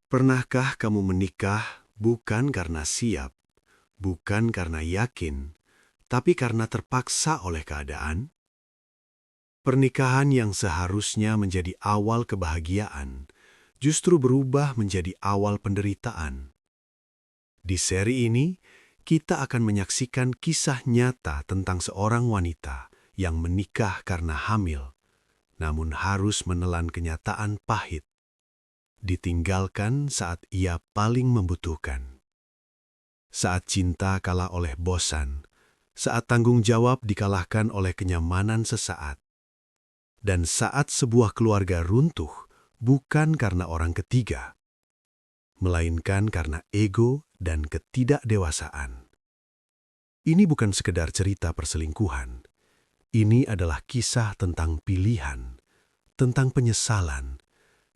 Pernahkah kamu menikah bukan karena siap, bukan karena yakin, tapi karena terpaksa oleh keadaan? Pernikahan yang seharusnya menjadi awal kebahagiaan, justru berubah menjadi awal penderitaan. Di seri ini, kita akan menyaksikan kisah nyata tentang seorang wanita yang menikah karena hamil, namun harus menelan kenyataan pahit. Ditinggalkan saat ia paling membutuhkan. Saat cinta kalah oleh bosan, saat tanggung jawab dikalahkan oleh kenyamanan sesaat, dan saat sebuah keluarga runtuh bukan karena orang ketiga, melainkan karena ego dan ketidakdewasaan. Ini bukan sekedar cerita perselingkuhan. Ini adalah kisah tentang pilihan, tentang penyesalan,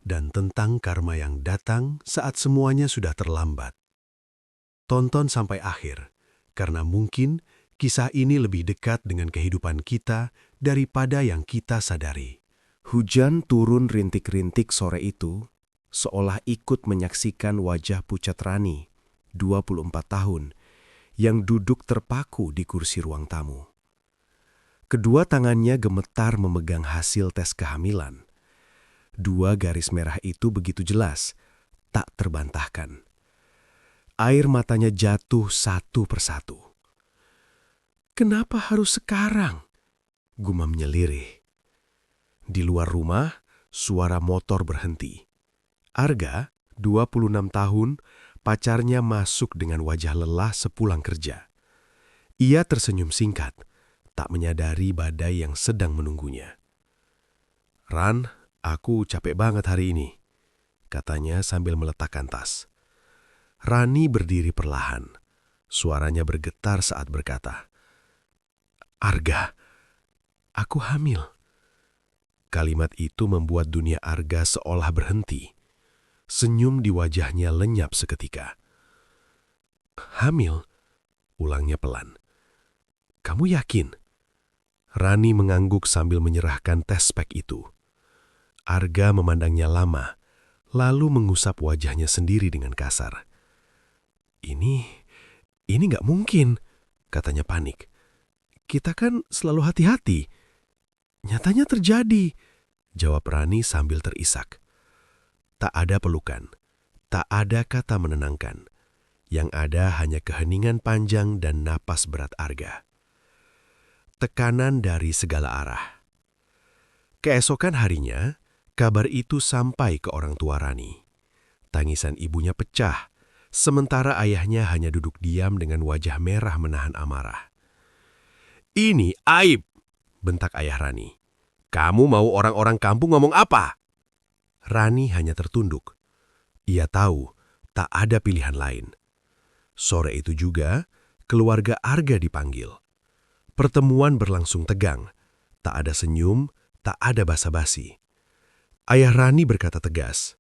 dan tentang karma yang datang saat semuanya sudah terlambat. Tonton sampai akhir, karena mungkin kisah ini lebih dekat dengan kehidupan kita daripada yang kita sadari. Hujan turun rintik-rintik sore itu, seolah ikut menyaksikan wajah pucat Rani, 24 tahun, yang duduk terpaku di kursi ruang tamu. Kedua tangannya gemetar memegang hasil tes kehamilan. Dua garis merah itu begitu jelas, tak terbantahkan. Air matanya jatuh satu persatu. "Kenapa harus sekarang?" gumamnya lirih. Di luar rumah, suara motor berhenti. Arga, 26 tahun, pacarnya masuk dengan wajah lelah sepulang kerja. Ia tersenyum singkat, tak menyadari badai yang sedang menunggunya. "Ran, aku capek banget hari ini," katanya sambil meletakkan tas. Rani berdiri perlahan. Suaranya bergetar saat berkata, "Arga, aku hamil." Kalimat itu membuat dunia Arga seolah berhenti. Senyum di wajahnya lenyap seketika. "Hamil?" ulangnya pelan. "Kamu yakin?" Rani mengangguk sambil menyerahkan tes pack itu. Arga memandangnya lama, lalu mengusap wajahnya sendiri dengan kasar. Ini nggak mungkin," katanya panik. "Kita kan selalu hati-hati." "Nyatanya terjadi," jawab Rani sambil terisak. Tak ada pelukan, tak ada kata menenangkan. Yang ada hanya keheningan panjang dan napas berat Arga. Tekanan dari segala arah. Keesokan harinya, kabar itu sampai ke orang tua Rani. Tangisan ibunya pecah, sementara ayahnya hanya duduk diam dengan wajah merah menahan amarah. "Ini aib," bentak ayah Rani. "Kamu mau orang-orang kampung ngomong apa?" Rani hanya tertunduk. Ia tahu tak ada pilihan lain. Sore itu juga, keluarga Arga dipanggil. Pertemuan berlangsung tegang. Tak ada senyum, tak ada basa-basi. Ayah Rani berkata tegas,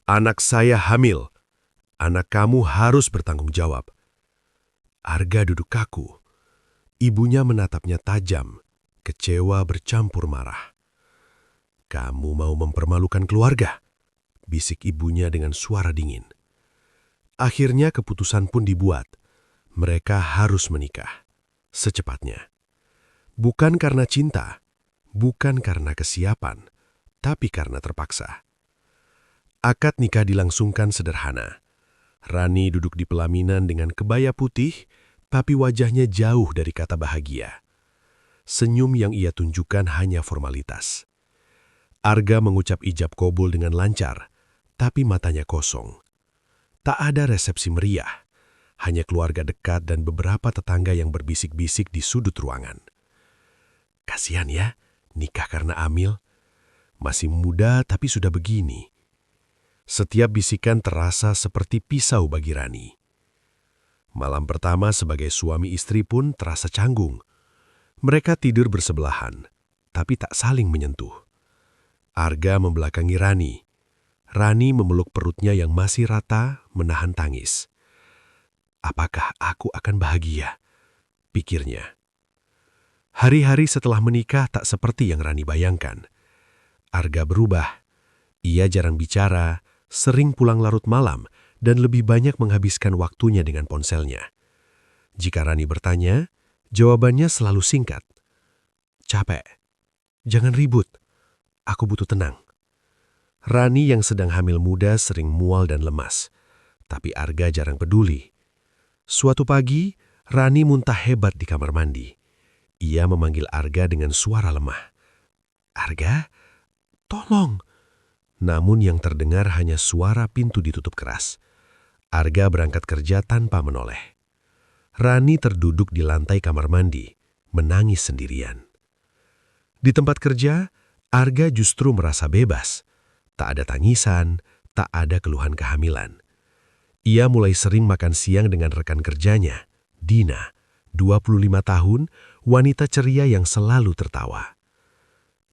"Anak saya hamil. Anak kamu harus bertanggung jawab." Arga duduk kaku. Ibunya menatapnya tajam, kecewa bercampur marah. "Kamu mau mempermalukan keluarga?" bisik ibunya dengan suara dingin. Akhirnya keputusan pun dibuat. Mereka harus menikah. Secepatnya. Bukan karena cinta, bukan karena kesiapan, tapi karena terpaksa. Akad nikah dilangsungkan sederhana. Rani duduk di pelaminan dengan kebaya putih, tapi wajahnya jauh dari kata bahagia. Senyum yang ia tunjukkan hanya formalitas. Arga mengucap ijab kabul dengan lancar, tapi matanya kosong. Tak ada resepsi meriah, hanya keluarga dekat dan beberapa tetangga yang berbisik-bisik di sudut ruangan. "Kasihan ya, nikah karena hamil. Masih muda tapi sudah begini." Setiap bisikan terasa seperti pisau bagi Rani. Malam pertama sebagai suami istri pun terasa canggung. Mereka tidur bersebelahan, tapi tak saling menyentuh. Arga membelakangi Rani. Rani memeluk perutnya yang masih rata, menahan tangis. "Apakah aku akan bahagia?" pikirnya. Hari-hari setelah menikah tak seperti yang Rani bayangkan. Arga berubah. Ia jarang bicara, sering pulang larut malam, dan lebih banyak menghabiskan waktunya dengan ponselnya. Jika Rani bertanya, jawabannya selalu singkat. Capek. Jangan ribut. Aku butuh tenang. Rani yang sedang hamil muda sering mual dan lemas, tapi Arga jarang peduli. Suatu pagi, Rani muntah hebat di kamar mandi. Ia memanggil Arga dengan suara lemah. Arga, tolong. Namun yang terdengar hanya suara pintu ditutup keras. Arga berangkat kerja tanpa menoleh. Rani terduduk di lantai kamar mandi, menangis sendirian. Di tempat kerja, Arga justru merasa bebas. Tak ada tangisan, tak ada keluhan kehamilan. Ia mulai sering makan siang dengan rekan kerjanya, Dina, 25 tahun, wanita ceria yang selalu tertawa.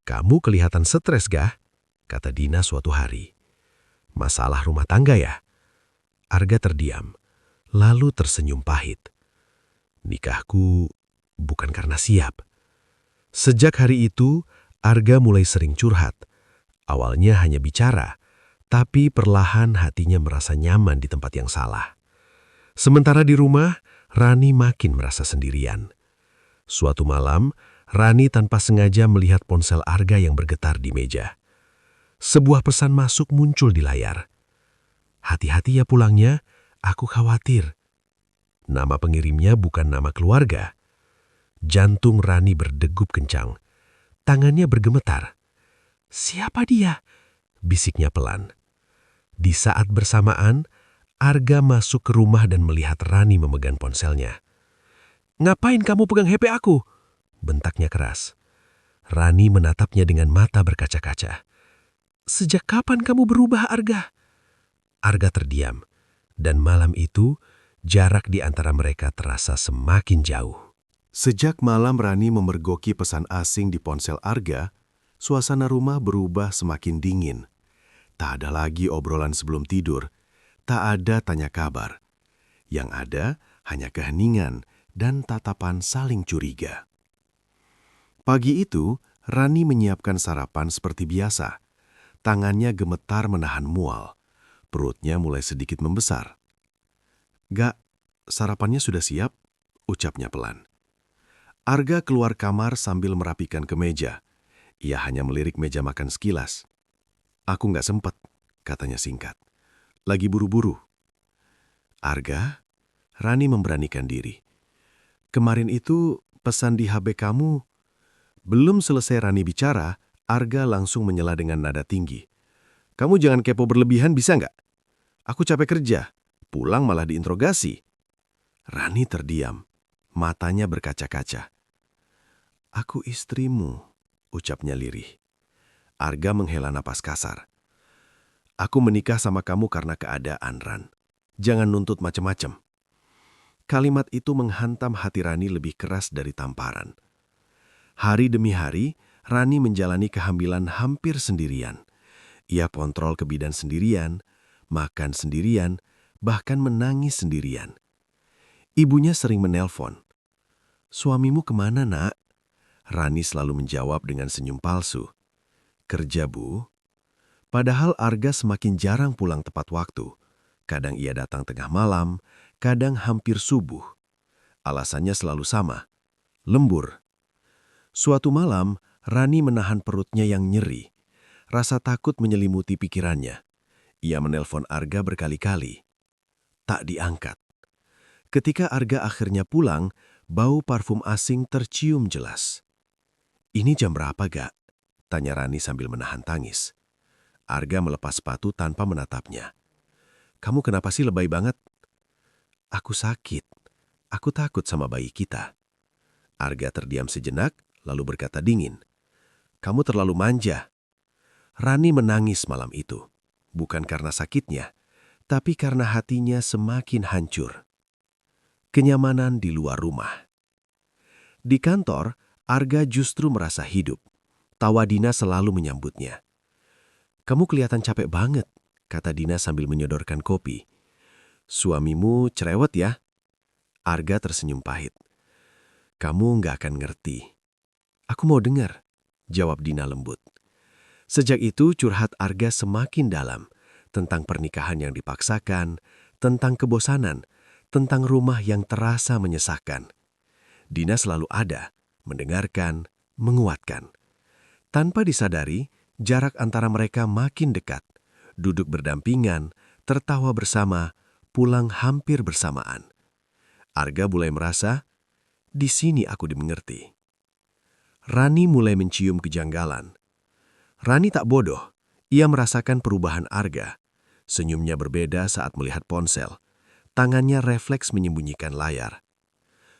"Kamu kelihatan stres, Gah?" kata Dina suatu hari. "Masalah rumah tangga ya?" Arga terdiam, lalu tersenyum pahit. "Nikahku bukan karena siap." Sejak hari itu, Arga mulai sering curhat. Awalnya hanya bicara, tapi perlahan hatinya merasa nyaman di tempat yang salah. Sementara di rumah, Rani makin merasa sendirian. Suatu malam, Rani tanpa sengaja melihat ponsel Arga yang bergetar di meja. Sebuah pesan masuk muncul di layar. "Hati-hati ya pulangnya, aku khawatir." Nama pengirimnya bukan nama keluarga. Jantung Rani berdegup kencang. Tangannya bergemetar. "Siapa dia?" bisiknya pelan. Di saat bersamaan, Arga masuk ke rumah dan melihat Rani memegang ponselnya. "Ngapain kamu pegang HP aku?" bentaknya keras. Rani menatapnya dengan mata berkaca-kaca. "Sejak kapan kamu berubah, Arga?" Arga terdiam, dan malam itu jarak di antara mereka terasa semakin jauh. Sejak malam Rani memergoki pesan asing di ponsel Arga, suasana rumah berubah semakin dingin. Tak ada lagi obrolan sebelum tidur, tak ada tanya kabar. Yang ada hanya keheningan dan tatapan saling curiga. Pagi itu, Rani menyiapkan sarapan seperti biasa. Tangannya gemetar menahan mual. Perutnya mulai sedikit membesar. "Gak, sarapannya sudah siap," ucapnya pelan. Arga keluar kamar sambil merapikan kemeja. Ia hanya melirik meja makan sekilas. "Aku nggak sempet," katanya singkat. "Lagi buru-buru." "Arga," Rani memberanikan diri. "Kemarin itu pesan di HP kamu." Belum selesai Rani bicara, Arga langsung menyela dengan nada tinggi. "Kamu jangan kepo berlebihan bisa nggak? Aku capek kerja, pulang malah diinterogasi." Rani terdiam, matanya berkaca-kaca. "Aku istrimu," ucapnya lirih. Arga menghela napas kasar. "Aku menikah sama kamu karena keadaan, Ran. Jangan nuntut macem-macem." Kalimat itu menghantam hati Rani lebih keras dari tamparan. Hari demi hari, Rani menjalani kehamilan hampir sendirian. Ia kontrol ke bidan sendirian, makan sendirian, bahkan menangis sendirian. Ibunya sering menelpon. "Suamimu kemana, Nak?" Rani selalu menjawab dengan senyum palsu. "Kerja, Bu." Padahal Arga semakin jarang pulang tepat waktu. Kadang ia datang tengah malam, kadang hampir subuh. Alasannya selalu sama, lembur. Suatu malam, Rani menahan perutnya yang nyeri. Rasa takut menyelimuti pikirannya. Ia menelpon Arga berkali-kali. Tak diangkat. Ketika Arga akhirnya pulang, bau parfum asing tercium jelas. "Ini jam berapa, Gak?" tanya Rani sambil menahan tangis. Arga melepas sepatu tanpa menatapnya. "Kamu kenapa sih lebay banget?" "Aku sakit. Aku takut sama bayi kita." Arga terdiam sejenak, lalu berkata dingin. "Kamu terlalu manja." Rani menangis malam itu. Bukan karena sakitnya, tapi karena hatinya semakin hancur. Kenyamanan di luar rumah. Di kantor, Arga justru merasa hidup. Tawa Dina selalu menyambutnya. "Kamu kelihatan capek banget," kata Dina sambil menyodorkan kopi. "Suamimu cerewet ya?" Arga tersenyum pahit. "Kamu nggak akan ngerti." "Aku mau dengar," jawab Dina lembut. Sejak itu curhat Arga semakin dalam, tentang pernikahan yang dipaksakan, tentang kebosanan, tentang rumah yang terasa menyesakkan. Dina selalu ada, mendengarkan, menguatkan. Tanpa disadari, jarak antara mereka makin dekat. Duduk berdampingan, tertawa bersama, pulang hampir bersamaan. Arga mulai merasa, di sini aku dimengerti. Rani mulai mencium kejanggalan. Rani tak bodoh, ia merasakan perubahan Arga. Senyumnya berbeda saat melihat ponsel. Tangannya refleks menyembunyikan layar.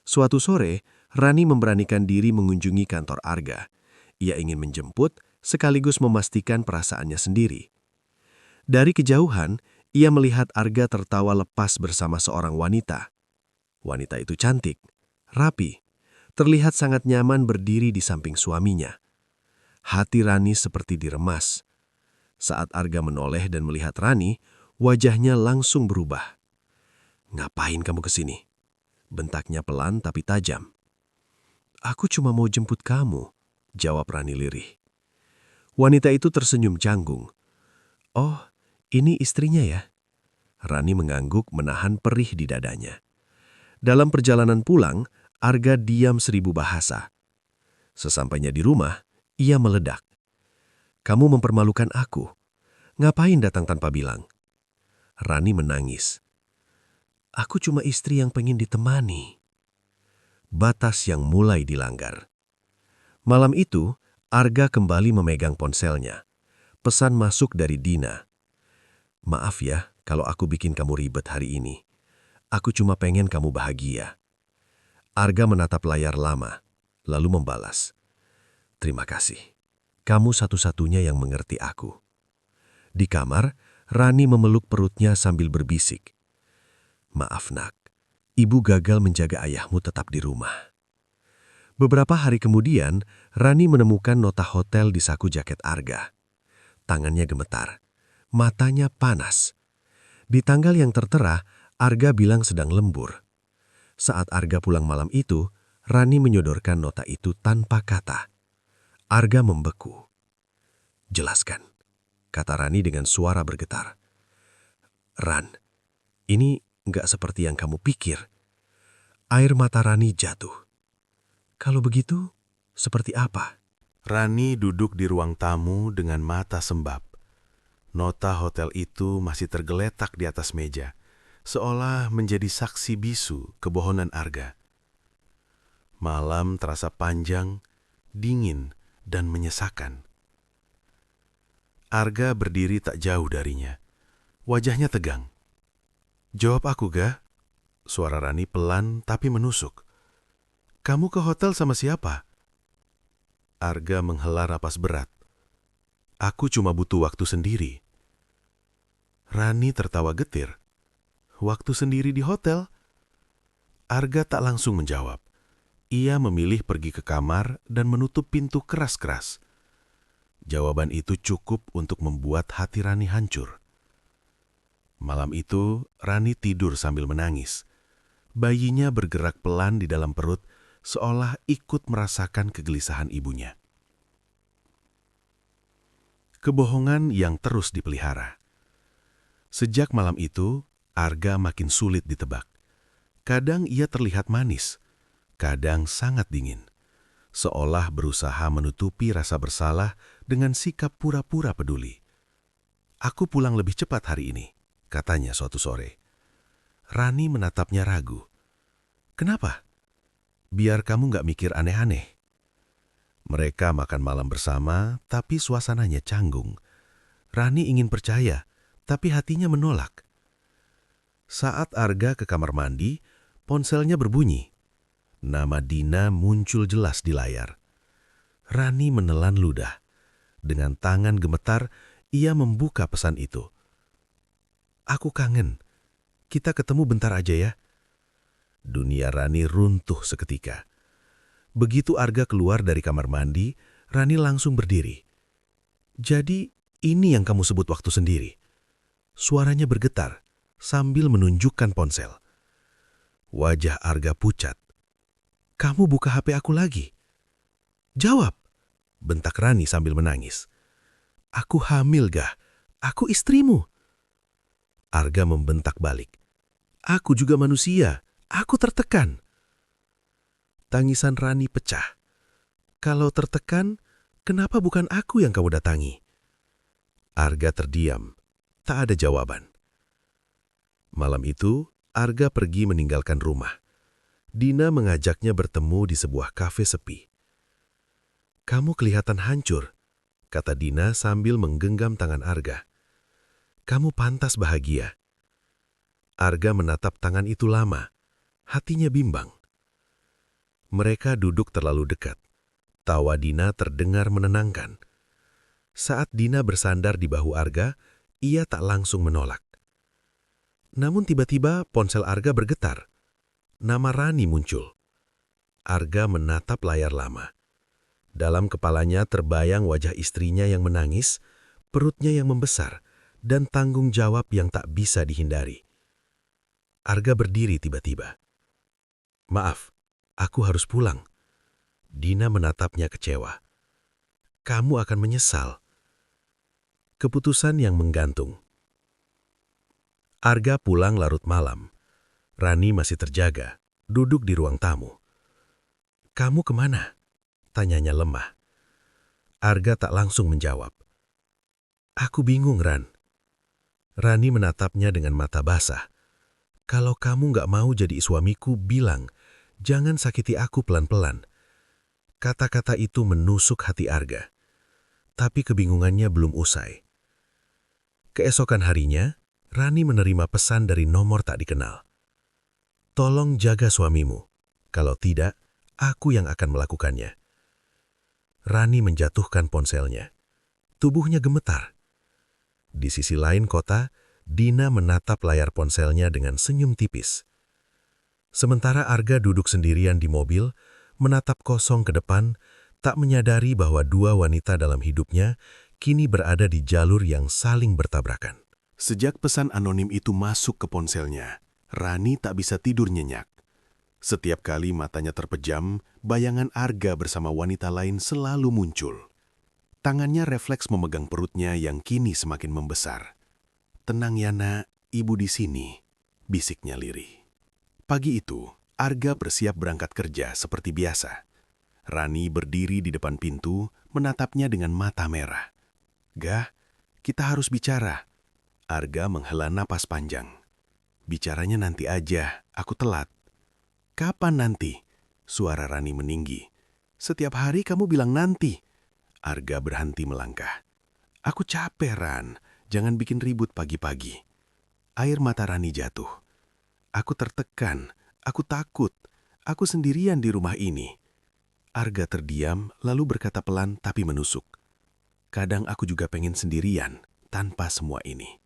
Suatu sore, Rani memberanikan diri mengunjungi kantor Arga. Ia ingin menjemput sekaligus memastikan perasaannya sendiri. Dari kejauhan, ia melihat Arga tertawa lepas bersama seorang wanita. Wanita itu cantik, rapi, terlihat sangat nyaman berdiri di samping suaminya. Hati Rani seperti diremas. Saat Arga menoleh dan melihat Rani, wajahnya langsung berubah. "Ngapain kamu kesini?" bentaknya pelan tapi tajam. "Aku cuma mau jemput kamu," jawab Rani lirih. Wanita itu tersenyum canggung. "Oh, ini istrinya ya?" Rani mengangguk menahan perih di dadanya. Dalam perjalanan pulang, Arga diam 1000 bahasa. Sesampainya di rumah, ia meledak. "Kamu mempermalukan aku. Ngapain datang tanpa bilang?" Rani menangis. "Aku cuma istri yang pengen ditemani." Batas yang mulai dilanggar. Malam itu, Arga kembali memegang ponselnya. Pesan masuk dari Dina. "Maaf ya kalau aku bikin kamu ribet hari ini. Aku cuma pengen kamu bahagia." Arga menatap layar lama, lalu membalas. "Terima kasih. Kamu satu-satunya yang mengerti aku." Di kamar, Rani memeluk perutnya sambil berbisik. "Maaf nak, ibu gagal menjaga ayahmu tetap di rumah." Beberapa hari kemudian, Rani menemukan nota hotel di saku jaket Arga. Tangannya gemetar, matanya panas. Di tanggal yang tertera, Arga bilang sedang lembur. Saat Arga pulang malam itu, Rani menyodorkan nota itu tanpa kata. Arga membeku. "Jelaskan," kata Rani dengan suara bergetar. "Ran, ini nggak seperti yang kamu pikir." Air mata Rani jatuh. "Kalau begitu, seperti apa?" Rani duduk di ruang tamu dengan mata sembab. Nota hotel itu masih tergeletak di atas meja, seolah menjadi saksi bisu kebohongan Arga. Malam terasa panjang, dingin, dan menyesakan. Arga berdiri tak jauh darinya. Wajahnya tegang. "Jawab aku, Ga." Suara Rani pelan tapi menusuk. "Kamu ke hotel sama siapa?" Arga menghela napas berat. "Aku cuma butuh waktu sendiri." Rani tertawa getir. "Waktu sendiri di hotel?" Arga tak langsung menjawab. Ia memilih pergi ke kamar dan menutup pintu keras-keras. Jawaban itu cukup untuk membuat hati Rani hancur. Malam itu, Rani tidur sambil menangis. Bayinya bergerak pelan di dalam perut, seolah ikut merasakan kegelisahan ibunya. Kebohongan yang terus dipelihara. Sejak malam itu, Arga makin sulit ditebak. Kadang ia terlihat manis, kadang sangat dingin, seolah berusaha menutupi rasa bersalah dengan sikap pura-pura peduli. "Aku pulang lebih cepat hari ini," katanya suatu sore. Rani menatapnya ragu. "Kenapa?" "Biar kamu nggak mikir aneh-aneh." Mereka makan malam bersama, tapi suasananya canggung. Rani ingin percaya, tapi hatinya menolak. Saat Arga ke kamar mandi, ponselnya berbunyi. Nama Dina muncul jelas di layar. Rani menelan ludah. Dengan tangan gemetar, ia membuka pesan itu. "Aku kangen. Kita ketemu bentar aja ya." Dunia Rani runtuh seketika. Begitu Arga keluar dari kamar mandi, Rani langsung berdiri. "Jadi ini yang kamu sebut waktu sendiri?" Suaranya bergetar sambil menunjukkan ponsel. Wajah Arga pucat. "Kamu buka HP aku lagi?" "Jawab," bentak Rani sambil menangis. "Aku hamil, Gah. Aku istrimu." Arga membentak balik. Aku juga manusia, aku tertekan. Tangisan Rani pecah. Kalau tertekan, kenapa bukan aku yang kamu datangi? Arga terdiam, tak ada jawaban. Malam itu, Arga pergi meninggalkan rumah. Dina mengajaknya bertemu di sebuah kafe sepi. Kamu kelihatan hancur, kata Dina sambil menggenggam tangan Arga. Kamu pantas bahagia. Arga menatap tangan itu lama, hatinya bimbang. Mereka duduk terlalu dekat. Tawa Dina terdengar menenangkan. Saat Dina bersandar di bahu Arga, ia tak langsung menolak. Namun tiba-tiba ponsel Arga bergetar. Nama Rani muncul. Arga menatap layar lama. Dalam kepalanya terbayang wajah istrinya yang menangis, perutnya yang membesar, dan tanggung jawab yang tak bisa dihindari. Arga berdiri tiba-tiba. Maaf, aku harus pulang. Dina menatapnya kecewa. Kamu akan menyesal. Keputusan yang menggantung. Arga pulang larut malam. Rani masih terjaga, duduk di ruang tamu. Kamu kemana? Tanyanya lemah. Arga tak langsung menjawab. Aku bingung, Ran. Rani menatapnya dengan mata basah. Kalau kamu gak mau jadi suamiku, bilang, jangan sakiti aku pelan-pelan. Kata-kata itu menusuk hati Arga. Tapi kebingungannya belum usai. Keesokan harinya, Rani menerima pesan dari nomor tak dikenal. Tolong jaga suamimu. Kalau tidak, aku yang akan melakukannya. Rani menjatuhkan ponselnya. Tubuhnya gemetar. Di sisi lain kota, Dina menatap layar ponselnya dengan senyum tipis. Sementara Arga duduk sendirian di mobil, menatap kosong ke depan, tak menyadari bahwa dua wanita dalam hidupnya kini berada di jalur yang saling bertabrakan. Sejak pesan anonim itu masuk ke ponselnya, Rani tak bisa tidur nyenyak. Setiap kali matanya terpejam, bayangan Arga bersama wanita lain selalu muncul. Tangannya refleks memegang perutnya yang kini semakin membesar. Tenang ya nak, ibu di sini, bisiknya lirih. Pagi itu, Arga bersiap berangkat kerja seperti biasa. Rani berdiri di depan pintu, menatapnya dengan mata merah. Gah, kita harus bicara. Arga menghela napas panjang. Bicaranya nanti aja, aku telat. Kapan nanti? Suara Rani meninggi. Setiap hari kamu bilang nanti. Arga berhenti melangkah. Aku capek, Ran. Jangan bikin ribut pagi-pagi. Air mata Rani jatuh. Aku tertekan, aku takut, aku sendirian di rumah ini. Arga terdiam, lalu berkata pelan tapi menusuk. Kadang aku juga pengen sendirian, tanpa semua ini.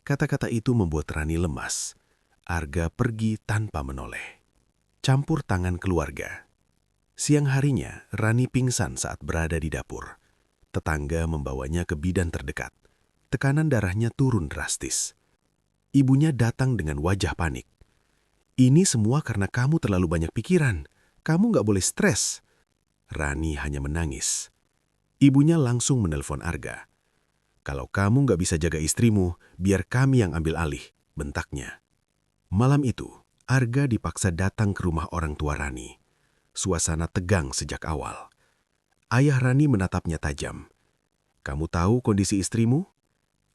Kata-kata itu membuat Rani lemas. Arga pergi tanpa menoleh. Campur tangan keluarga. Siang harinya, Rani pingsan saat berada di dapur. Tetangga membawanya ke bidan terdekat. Tekanan darahnya turun drastis. Ibunya datang dengan wajah panik. Ini semua karena kamu terlalu banyak pikiran. Kamu gak boleh stres. Rani hanya menangis. Ibunya langsung menelpon Arga. Kalau kamu gak bisa jaga istrimu, biar kami yang ambil alih, bentaknya. Malam itu, Arga dipaksa datang ke rumah orang tua Rani. Suasana tegang sejak awal. Ayah Rani menatapnya tajam. Kamu tahu kondisi istrimu?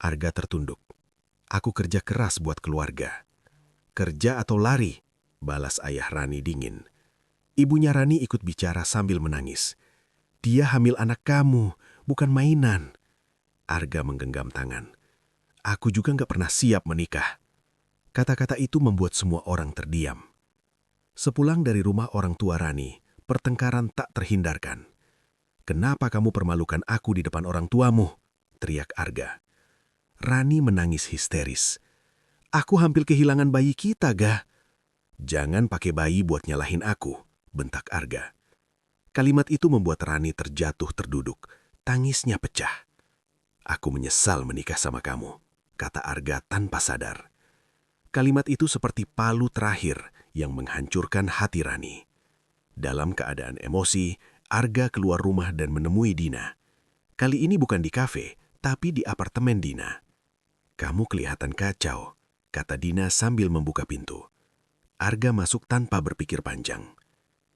Arga tertunduk. Aku kerja keras buat keluarga. Kerja atau lari? Balas ayah Rani dingin. Ibunya Rani ikut bicara sambil menangis. Dia hamil anak kamu, bukan mainan. Arga menggenggam tangan. Aku juga gak pernah siap menikah. Kata-kata itu membuat semua orang terdiam. Sepulang dari rumah orang tua Rani, pertengkaran tak terhindarkan. Kenapa kamu permalukan aku di depan orang tuamu? Teriak Arga. Rani menangis histeris. Aku hampir kehilangan bayi kita, Gah. Jangan pakai bayi buat nyalahin aku, bentak Arga. Kalimat itu membuat Rani terjatuh terduduk. Tangisnya pecah. Aku menyesal menikah sama kamu, kata Arga tanpa sadar. Kalimat itu seperti palu terakhir yang menghancurkan hati Rani. Dalam keadaan emosi, Arga keluar rumah dan menemui Dina. Kali ini bukan di kafe, tapi di apartemen Dina. Kamu kelihatan kacau, kata Dina sambil membuka pintu. Arga masuk tanpa berpikir panjang.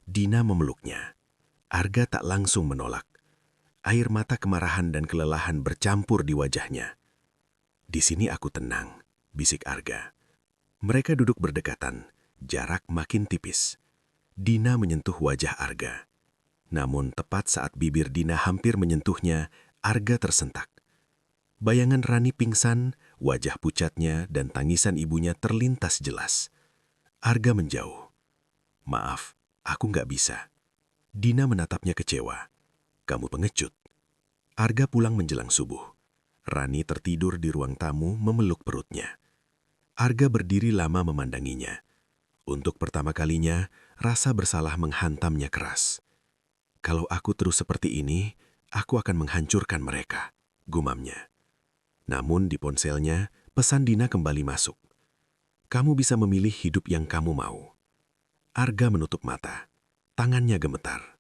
Dina memeluknya. Arga tak langsung menolak. Air mata kemarahan dan kelelahan bercampur di wajahnya. Di sini aku tenang, bisik Arga. Mereka duduk berdekatan, jarak makin tipis. Dina menyentuh wajah Arga. Namun tepat saat bibir Dina hampir menyentuhnya, Arga tersentak. Bayangan Rani pingsan, wajah pucatnya dan tangisan ibunya terlintas jelas. Arga menjauh. Maaf, aku nggak bisa. Dina menatapnya kecewa. Kamu pengecut. Arga pulang menjelang subuh. Rani tertidur di ruang tamu memeluk perutnya. Arga berdiri lama memandanginya. Untuk pertama kalinya, rasa bersalah menghantamnya keras. Kalau aku terus seperti ini, aku akan menghancurkan mereka, gumamnya. Namun di ponselnya, pesan Dina kembali masuk. Kamu bisa memilih hidup yang kamu mau. Arga menutup mata. Tangannya gemetar.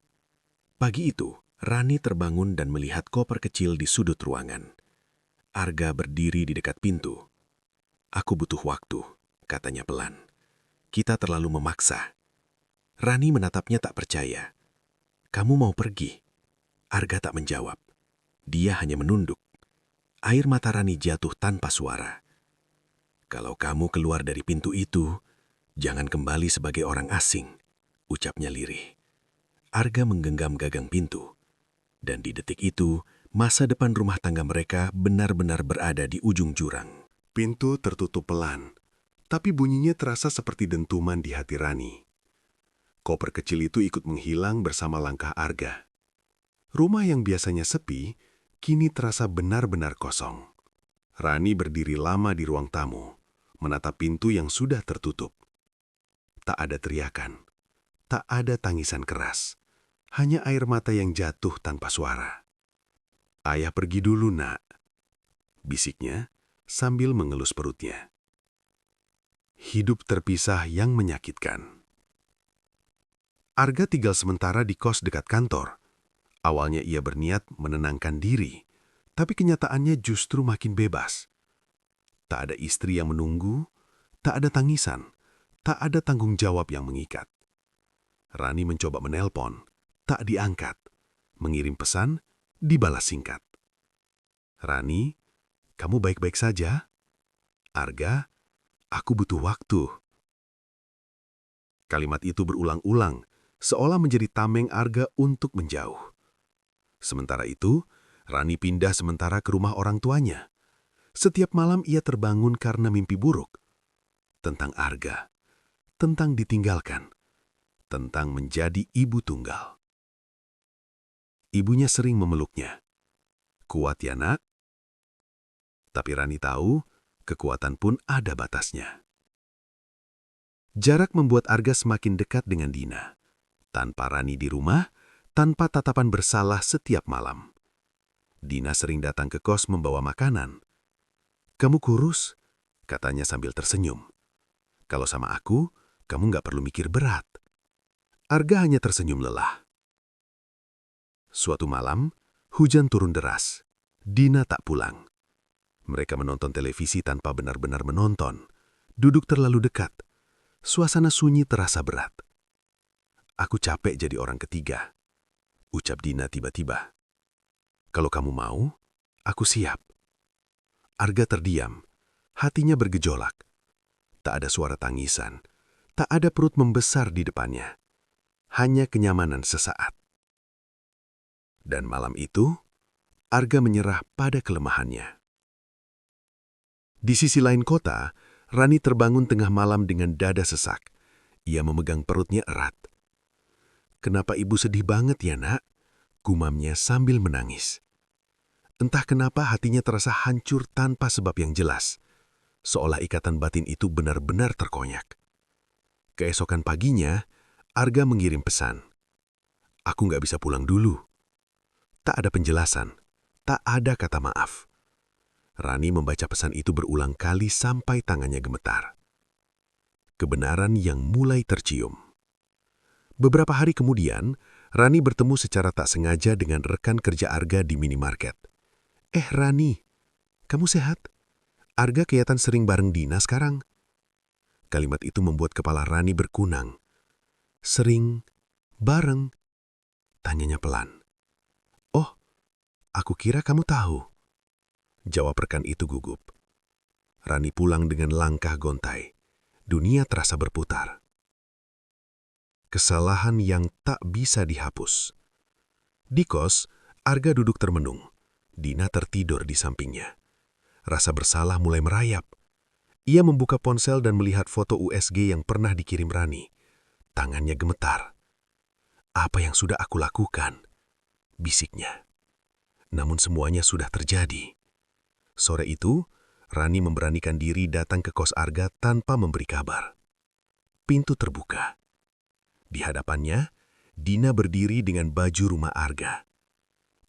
Pagi itu, Rani terbangun dan melihat koper kecil di sudut ruangan. Arga berdiri di dekat pintu. Aku butuh waktu, katanya pelan. Kita terlalu memaksa. Rani menatapnya tak percaya. Kamu mau pergi? Arga tak menjawab. Dia hanya menunduk. Air mata Rani jatuh tanpa suara. Kalau kamu keluar dari pintu itu, jangan kembali sebagai orang asing, ucapnya lirih. Arga menggenggam gagang pintu. Dan di detik itu, masa depan rumah tangga mereka benar-benar berada di ujung jurang. Pintu tertutup pelan, tapi bunyinya terasa seperti dentuman di hati Rani. Koper kecil itu ikut menghilang bersama langkah Arga. Rumah yang biasanya sepi, kini terasa benar-benar kosong. Rani berdiri lama di ruang tamu, menatap pintu yang sudah tertutup. Tak ada teriakan, tak ada tangisan keras, hanya air mata yang jatuh tanpa suara. Ayah pergi dulu, nak, bisiknya sambil mengelus perutnya. Hidup terpisah yang menyakitkan. Arga tinggal sementara di kos dekat kantor. Awalnya ia berniat menenangkan diri, tapi kenyataannya justru makin bebas. Tak ada istri yang menunggu, tak ada tangisan, tak ada tanggung jawab yang mengikat. Rani mencoba menelpon, tak diangkat. Mengirim pesan, dibalas singkat. Rani, kamu baik-baik saja? Arga, aku butuh waktu. Kalimat itu berulang-ulang, seolah menjadi tameng Arga untuk menjauh. Sementara itu, Rani pindah sementara ke rumah orang tuanya. Setiap malam ia terbangun karena mimpi buruk. Tentang Arga, tentang ditinggalkan, tentang menjadi ibu tunggal. Ibunya sering memeluknya. Kuat ya, nak? Tapi Rani tahu, kekuatan pun ada batasnya. Jarak membuat Arga semakin dekat dengan Dina. Tanpa Rani di rumah, tanpa tatapan bersalah setiap malam. Dina sering datang ke kos membawa makanan. Kamu kurus, katanya sambil tersenyum. Kalau sama aku, kamu nggak perlu mikir berat. Arga hanya tersenyum lelah. Suatu malam, hujan turun deras. Dina tak pulang. Mereka menonton televisi tanpa benar-benar menonton. Duduk terlalu dekat. Suasana sunyi terasa berat. Aku capek jadi orang ketiga, ucap Dina tiba-tiba. Kalau kamu mau, aku siap. Arga terdiam, hatinya bergejolak. Tak ada suara tangisan, tak ada perut membesar di depannya. Hanya kenyamanan sesaat. Dan malam itu, Arga menyerah pada kelemahannya. Di sisi lain kota, Rani terbangun tengah malam dengan dada sesak. Ia memegang perutnya erat. Kenapa ibu sedih banget ya, nak? Gumamnya sambil menangis. Entah kenapa hatinya terasa hancur tanpa sebab yang jelas. Seolah ikatan batin itu benar-benar terkonyak. Keesokan paginya, Arga mengirim pesan. Aku nggak bisa pulang dulu. Tak ada penjelasan, tak ada kata maaf. Rani membaca pesan itu berulang kali sampai tangannya gemetar. Kebenaran yang mulai tercium. Beberapa hari kemudian, Rani bertemu secara tak sengaja dengan rekan kerja Arga di minimarket. Rani, kamu sehat? Arga kelihatan sering bareng Dina sekarang. Kalimat itu membuat kepala Rani berkunang. Sering, bareng, tanyanya pelan. Oh, aku kira kamu tahu. Jawab rekan itu gugup. Rani pulang dengan langkah gontai. Dunia terasa berputar. Kesalahan yang tak bisa dihapus. Di kos, Arga duduk termenung. Dina tertidur di sampingnya. Rasa bersalah mulai merayap. Ia membuka ponsel dan melihat foto USG yang pernah dikirim Rani. Tangannya gemetar. Apa yang sudah aku lakukan? Bisiknya. Namun semuanya sudah terjadi. Sore itu, Rani memberanikan diri datang ke kos Arga tanpa memberi kabar. Pintu terbuka. Di hadapannya, Dina berdiri dengan baju rumah Arga.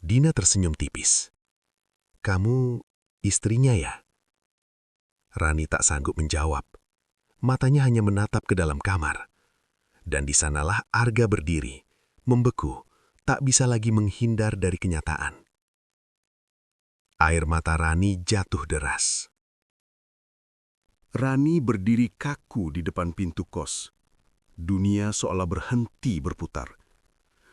Dina tersenyum tipis. Kamu istrinya ya? Rani tak sanggup menjawab. Matanya hanya menatap ke dalam kamar. Dan di sanalah Arga berdiri, membeku, tak bisa lagi menghindar dari kenyataan. Air mata Rani jatuh deras. Rani berdiri kaku di depan pintu kos. Dunia seolah berhenti berputar.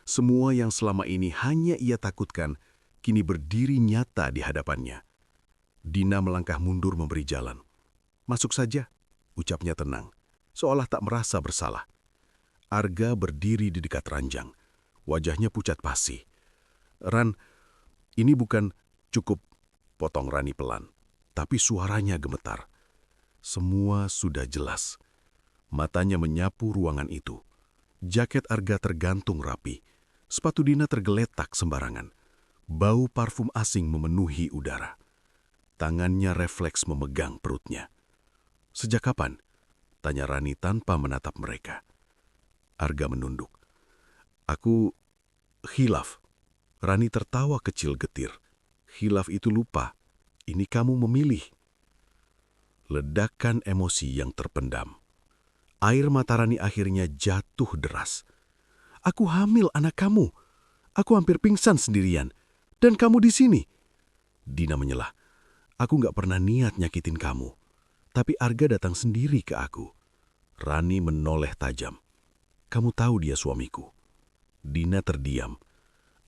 Semua yang selama ini hanya ia takutkan, kini berdiri nyata di hadapannya. Dina melangkah mundur memberi jalan. Masuk saja, ucapnya tenang, seolah tak merasa bersalah. Arga berdiri di dekat ranjang. Wajahnya pucat pasi. Ran, ini bukan cukup, potong Rani pelan. Tapi suaranya gemetar. Semua sudah jelas. Matanya menyapu ruangan itu. Jaket Arga tergantung rapi. Sepatu Dina tergeletak sembarangan. Bau parfum asing memenuhi udara. Tangannya refleks memegang perutnya. Sejak kapan? Tanya Rani tanpa menatap mereka. Arga menunduk. Aku khilaf. Rani tertawa kecil getir. Khilaf itu lupa. Ini kamu memilih. Ledakan emosi yang terpendam. Air mata Rani akhirnya jatuh deras. Aku hamil anak kamu. Aku hampir pingsan sendirian. Dan kamu di sini. Dina menyelah. Aku gak pernah niat nyakitin kamu. Tapi Arga datang sendiri ke aku. Rani menoleh tajam. Kamu tahu dia suamiku. Dina terdiam.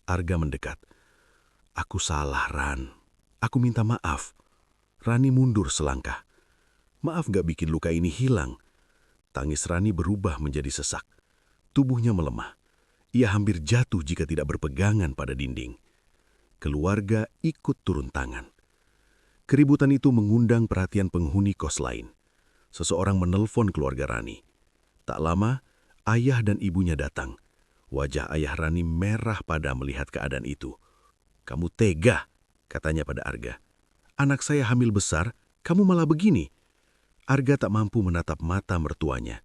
Arga mendekat. Aku salah, Ran. Aku minta maaf. Rani mundur selangkah. Maaf gak bikin luka ini hilang. Tangis Rani berubah menjadi sesak. Tubuhnya melemah. Ia hampir jatuh jika tidak berpegangan pada dinding. Keluarga ikut turun tangan. Keributan itu mengundang perhatian penghuni kos lain. Seseorang menelpon keluarga Rani. Tak lama, ayah dan ibunya datang. Wajah ayah Rani merah pada melihat keadaan itu. Kamu tega, katanya pada Arga. Anak saya hamil besar, kamu malah begini. Arga tak mampu menatap mata mertuanya.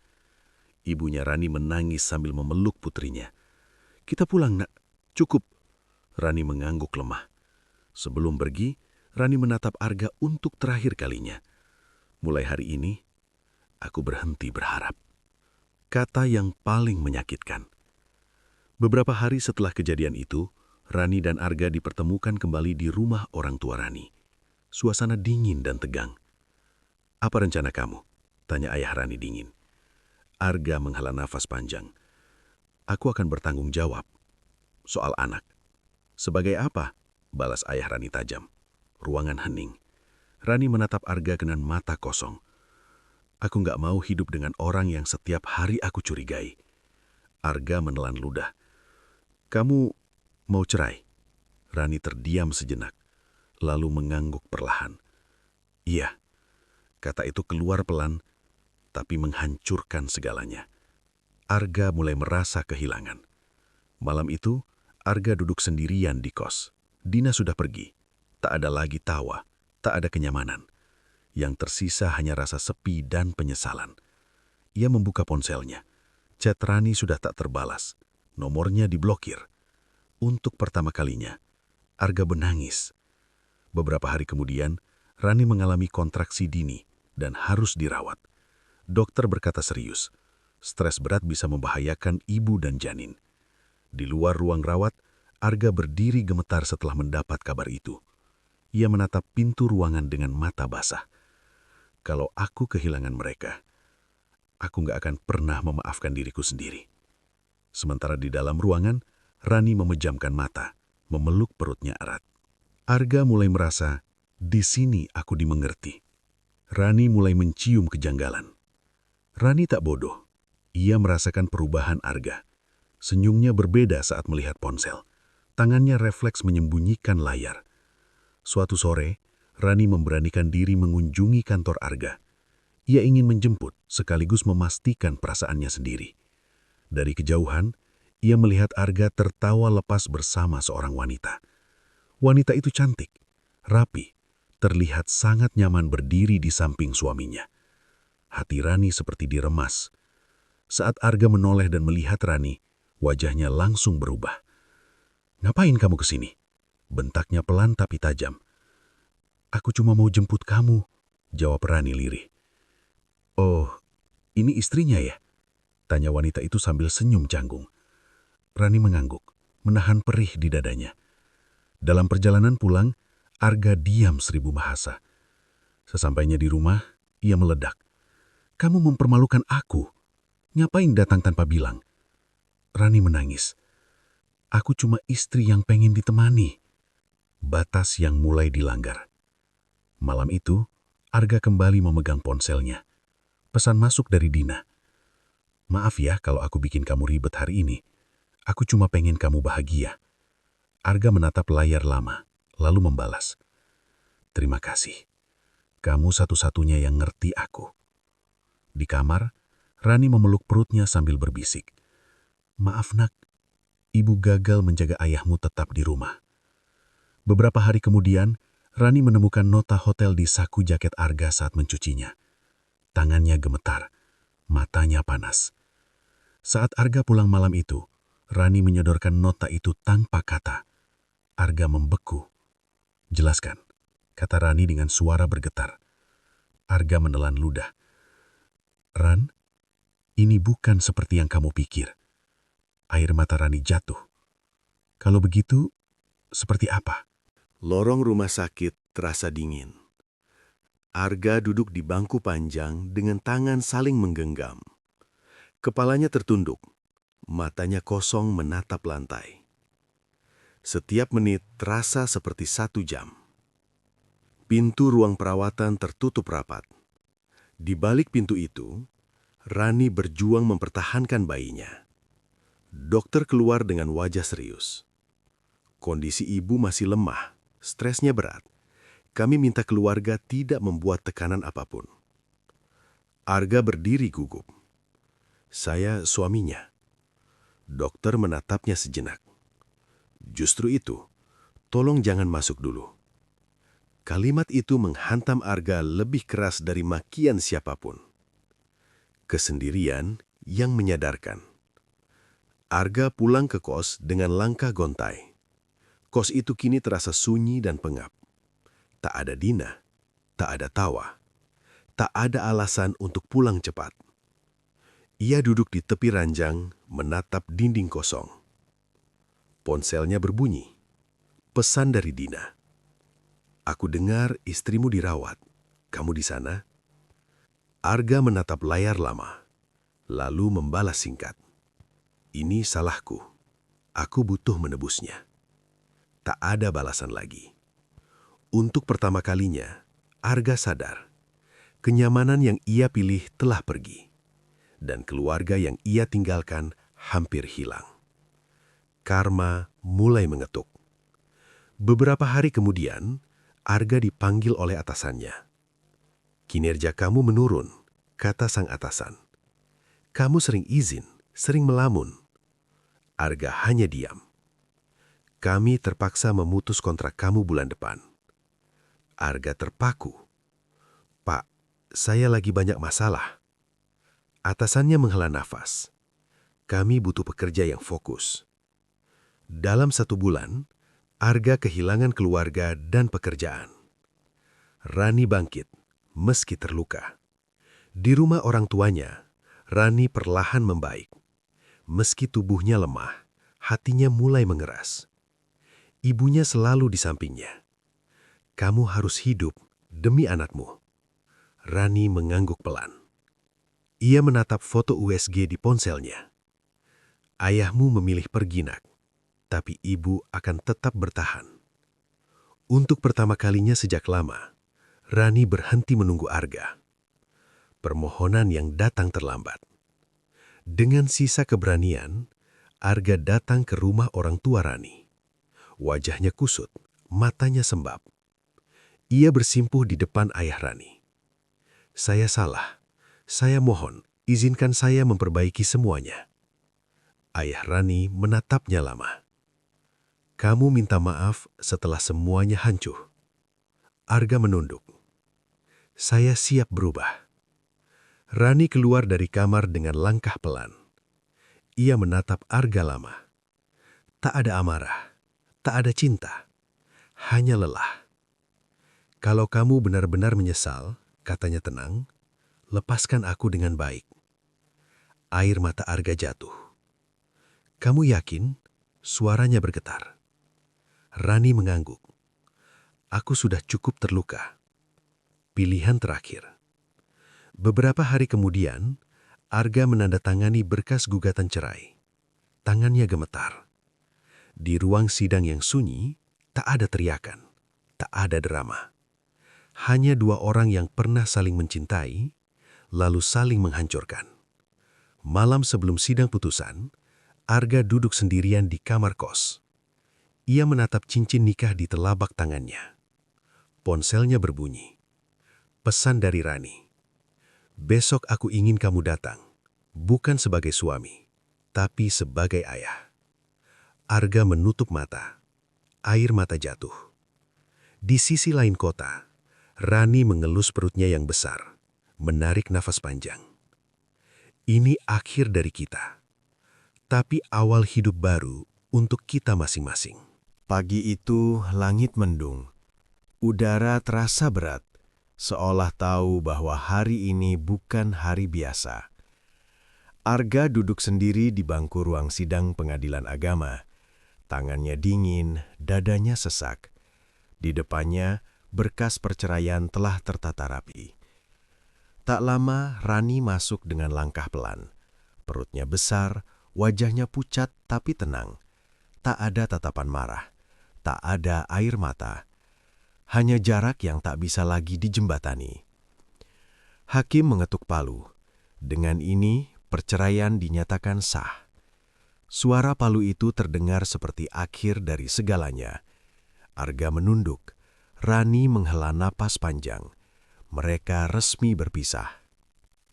Ibunya Rani menangis sambil memeluk putrinya. Kita pulang, nak. Cukup. Rani mengangguk lemah. Sebelum pergi, Rani menatap Arga untuk terakhir kalinya. Mulai hari ini, aku berhenti berharap. Kata yang paling menyakitkan. Beberapa hari setelah kejadian itu, Rani dan Arga dipertemukan kembali di rumah orang tua Rani. Suasana dingin dan tegang. Apa rencana kamu? Tanya ayah Rani dingin. Arga menghela nafas panjang. Aku akan bertanggung jawab. Soal anak. Sebagai apa? Balas ayah Rani tajam. Ruangan hening. Rani menatap Arga dengan mata kosong. Aku gak mau hidup dengan orang yang setiap hari aku curigai. Arga menelan ludah. Kamu mau cerai? Rani terdiam sejenak, lalu mengangguk perlahan. Iya, kata itu keluar pelan, tapi menghancurkan segalanya. Arga mulai merasa kehilangan. Malam itu, Arga duduk sendirian di kos. Dina sudah pergi. Tak ada lagi tawa, tak ada kenyamanan. Yang tersisa hanya rasa sepi dan penyesalan. Ia membuka ponselnya. Chat Rani sudah tak terbalas. Nomornya diblokir. Untuk pertama kalinya, Arga menangis. Beberapa hari kemudian, Rani mengalami kontraksi dini dan harus dirawat. Dokter berkata serius, stres berat bisa membahayakan ibu dan janin. Di luar ruang rawat, Arga berdiri gemetar setelah mendapat kabar itu. Ia menatap pintu ruangan dengan mata basah. Kalau aku kehilangan mereka, aku nggak akan pernah memaafkan diriku sendiri. Sementara di dalam ruangan, Rani memejamkan mata, memeluk perutnya erat. Arga mulai merasa, di sini aku dimengerti. Rani mulai mencium kejanggalan. Rani tak bodoh. Ia merasakan perubahan Arga. Senyumnya berbeda saat melihat ponsel. Tangannya refleks menyembunyikan layar. Suatu sore, Rani memberanikan diri mengunjungi kantor Arga. Ia ingin menjemput sekaligus memastikan perasaannya sendiri. Dari kejauhan, ia melihat Arga tertawa lepas bersama seorang wanita. Wanita itu cantik, rapi, terlihat sangat nyaman berdiri di samping suaminya. Hati Rani seperti diremas. Saat Arga menoleh dan melihat Rani, wajahnya langsung berubah. "Ngapain kamu kesini?" bentaknya pelan tapi tajam. "Aku cuma mau jemput kamu," jawab Rani lirih. "Oh, ini istrinya ya?" tanya wanita itu sambil senyum canggung. Rani mengangguk, menahan perih di dadanya. Dalam perjalanan pulang, Arga diam 1000 bahasa. Sesampainya di rumah, ia meledak. "Kamu mempermalukan aku. Ngapain datang tanpa bilang?" Rani menangis. "Aku cuma istri yang pengen ditemani." Batas yang mulai dilanggar. Malam itu, Arga kembali memegang ponselnya. Pesan masuk dari Dina. "Maaf ya kalau aku bikin kamu ribet hari ini. Aku cuma pengen kamu bahagia." Arga menatap layar lama, lalu membalas. "Terima kasih. Kamu satu-satunya yang ngerti aku." Di kamar, Rani memeluk perutnya sambil berbisik. "Maaf nak, ibu gagal menjaga ayahmu tetap di rumah." Beberapa hari kemudian, Rani menemukan nota hotel di saku jaket Arga saat mencucinya. Tangannya gemetar, matanya panas. Saat Arga pulang malam itu, Rani menyodorkan nota itu tanpa kata. Arga membeku. "Jelaskan," kata Rani dengan suara bergetar. Arga menelan ludah. "Ran, ini bukan seperti yang kamu pikir." Air mata Rani jatuh. "Kalau begitu, seperti apa?" Lorong rumah sakit terasa dingin. Arga duduk di bangku panjang dengan tangan saling menggenggam. Kepalanya tertunduk, matanya kosong menatap lantai. Setiap menit terasa seperti 1 jam. Pintu ruang perawatan tertutup rapat. Di balik pintu itu, Rani berjuang mempertahankan bayinya. Dokter keluar dengan wajah serius. "Kondisi ibu masih lemah, stresnya berat. Kami minta keluarga tidak membuat tekanan apapun." Arga berdiri gugup. "Saya suaminya." Dokter menatapnya sejenak. "Justru itu, tolong jangan masuk dulu." Kalimat itu menghantam Arga lebih keras dari makian siapapun. Kesendirian yang menyadarkan. Arga pulang ke kos dengan langkah gontai. Kos itu kini terasa sunyi dan pengap. Tak ada Dina, tak ada tawa, tak ada alasan untuk pulang cepat. Ia duduk di tepi ranjang, menatap dinding kosong. Ponselnya berbunyi. Pesan dari Dina. "Aku dengar istrimu dirawat. Kamu di sana?" Arga menatap layar lama, lalu membalas singkat. "Ini salahku. Aku butuh menebusnya." Tak ada balasan lagi. Untuk pertama kalinya, Arga sadar. Kenyamanan yang ia pilih telah pergi. Dan keluarga yang ia tinggalkan hampir hilang. Karma mulai mengetuk. Beberapa hari kemudian, Arga dipanggil oleh atasannya. "Kinerja kamu menurun," kata sang atasan. "Kamu sering izin, sering melamun." Arga hanya diam. "Kami terpaksa memutus kontrak kamu bulan depan." Arga terpaku. "Pak, saya lagi banyak masalah." Atasannya menghela nafas. "Kami butuh pekerja yang fokus." Dalam 1 bulan, Arga kehilangan keluarga dan pekerjaan. Rani bangkit, meski terluka. Di rumah orang tuanya, Rani perlahan membaik. Meski tubuhnya lemah, hatinya mulai mengeras. Ibunya selalu di sampingnya. "Kamu harus hidup demi anakmu." Rani mengangguk pelan. Ia menatap foto USG di ponselnya. Ayahmu memilih pergi, Nak, tapi ibu akan tetap bertahan. Untuk pertama kalinya sejak lama, Rani berhenti menunggu Arga. Permohonan yang datang terlambat. Dengan sisa keberanian, Arga datang ke rumah orang tua Rani. Wajahnya kusut, matanya sembab. Ia bersimpuh di depan ayah Rani. "Saya salah. Saya mohon, izinkan saya memperbaiki semuanya." Ayah Rani menatapnya lama. "Kamu minta maaf setelah semuanya hancur." Arga menunduk. "Saya siap berubah." Rani keluar dari kamar dengan langkah pelan. Ia menatap Arga lama. Tak ada amarah, tak ada cinta, hanya lelah. "Kalau kamu benar-benar menyesal," katanya tenang, "lepaskan aku dengan baik." Air mata Arga jatuh. "Kamu yakin?" Suaranya bergetar. Rani mengangguk. "Aku sudah cukup terluka." Pilihan terakhir. Beberapa hari kemudian, Arga menandatangani berkas gugatan cerai. Tangannya gemetar. Di ruang sidang yang sunyi, tak ada teriakan, tak ada drama. Hanya dua orang yang pernah saling mencintai, lalu saling menghancurkan. Malam sebelum sidang putusan, Arga duduk sendirian di kamar kos. Ia menatap cincin nikah di telapak tangannya. Ponselnya berbunyi. Pesan dari Rani. "Besok aku ingin kamu datang, bukan sebagai suami, tapi sebagai ayah." Arga menutup mata. Air mata jatuh. Di sisi lain kota, Rani mengelus perutnya yang besar, menarik nafas panjang. "Ini akhir dari kita, tapi awal hidup baru untuk kita masing-masing." Pagi itu langit mendung. Udara terasa berat, seolah tahu bahwa hari ini bukan hari biasa. Arga duduk sendiri di bangku ruang sidang pengadilan agama. Tangannya dingin, dadanya sesak. Di depannya, berkas perceraian telah tertata rapi. Tak lama, Rani masuk dengan langkah pelan. Perutnya besar, wajahnya pucat tapi tenang. Tak ada tatapan marah, tak ada air mata. Hanya jarak yang tak bisa lagi dijembatani. Hakim mengetuk palu. Dengan ini, perceraian dinyatakan sah. Suara palu itu terdengar seperti akhir dari segalanya. Arga menunduk. Rani menghela napas panjang. Mereka resmi berpisah.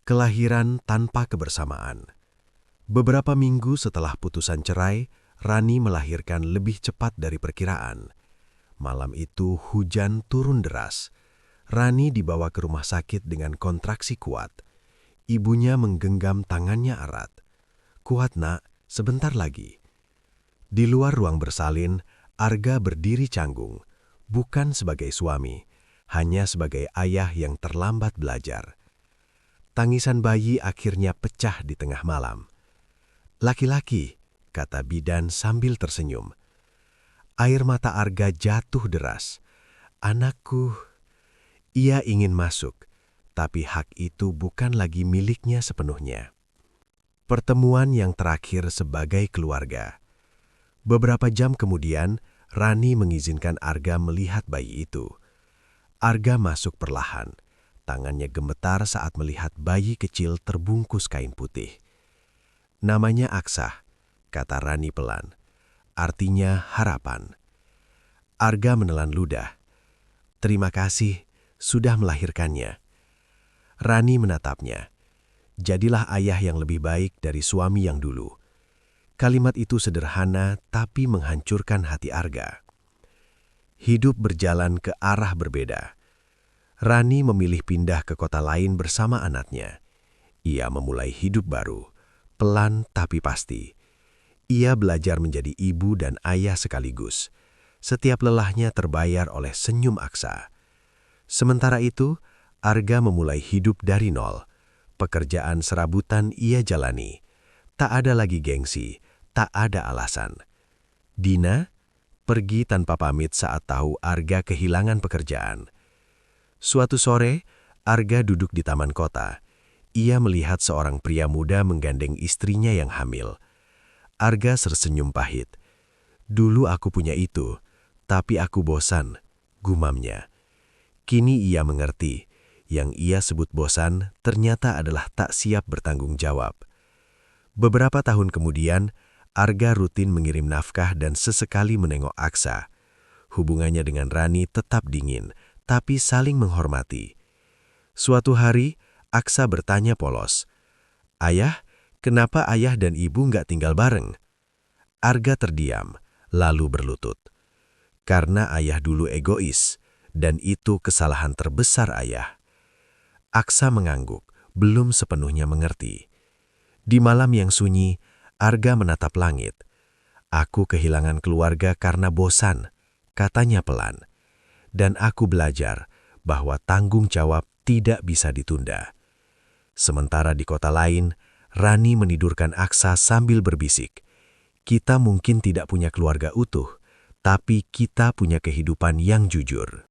Kelahiran tanpa kebersamaan. Beberapa minggu setelah putusan cerai, Rani melahirkan lebih cepat dari perkiraan. Malam itu hujan turun deras. Rani dibawa ke rumah sakit dengan kontraksi kuat. Ibunya menggenggam tangannya erat. "Kuat, Nak. Sebentar lagi." Di luar ruang bersalin, Arga berdiri canggung, bukan sebagai suami, hanya sebagai ayah yang terlambat belajar. Tangisan bayi akhirnya pecah di tengah malam. "Laki-laki," kata bidan sambil tersenyum. Air mata Arga jatuh deras. "Anakku." Ia ingin masuk, tapi hak itu bukan lagi miliknya sepenuhnya. Pertemuan yang terakhir sebagai keluarga. Beberapa jam kemudian, Rani mengizinkan Arga melihat bayi itu. Arga masuk perlahan. Tangannya gemetar saat melihat bayi kecil terbungkus kain putih. "Namanya Aksah," kata Rani pelan. "Artinya harapan." Arga menelan ludah. "Terima kasih, sudah melahirkannya." Rani menatapnya. "Jadilah ayah yang lebih baik dari suami yang dulu." Kalimat itu sederhana tapi menghancurkan hati Arga. Hidup berjalan ke arah berbeda. Rani memilih pindah ke kota lain bersama anaknya. Ia memulai hidup baru, pelan tapi pasti. Ia belajar menjadi ibu dan ayah sekaligus. Setiap lelahnya terbayar oleh senyum Aksa. Sementara itu, Arga memulai hidup dari nol. Pekerjaan serabutan ia jalani. Tak ada lagi gengsi, tak ada alasan. Dina pergi tanpa pamit saat tahu Arga kehilangan pekerjaan. Suatu sore, Arga duduk di taman kota. Ia melihat seorang pria muda menggandeng istrinya yang hamil. Arga tersenyum pahit. Dulu aku punya itu, tapi aku bosan, gumamnya. Kini ia mengerti, yang ia sebut bosan ternyata adalah tak siap bertanggung jawab. Beberapa tahun kemudian, Arga rutin mengirim nafkah dan sesekali menengok Aksa. Hubungannya dengan Rani tetap dingin, tapi saling menghormati. Suatu hari, Aksa bertanya polos, "Ayah, kenapa ayah dan ibu nggak tinggal bareng?" Arga terdiam, lalu berlutut. "Karena ayah dulu egois, dan itu kesalahan terbesar ayah." Aksa mengangguk, belum sepenuhnya mengerti. Di malam yang sunyi, Arga menatap langit. "Aku kehilangan keluarga karena bosan," katanya pelan. "Dan aku belajar bahwa tanggung jawab tidak bisa ditunda." Sementara di kota lain, Rani menidurkan Aksa sambil berbisik, "Kita mungkin tidak punya keluarga utuh, tapi kita punya kehidupan yang jujur."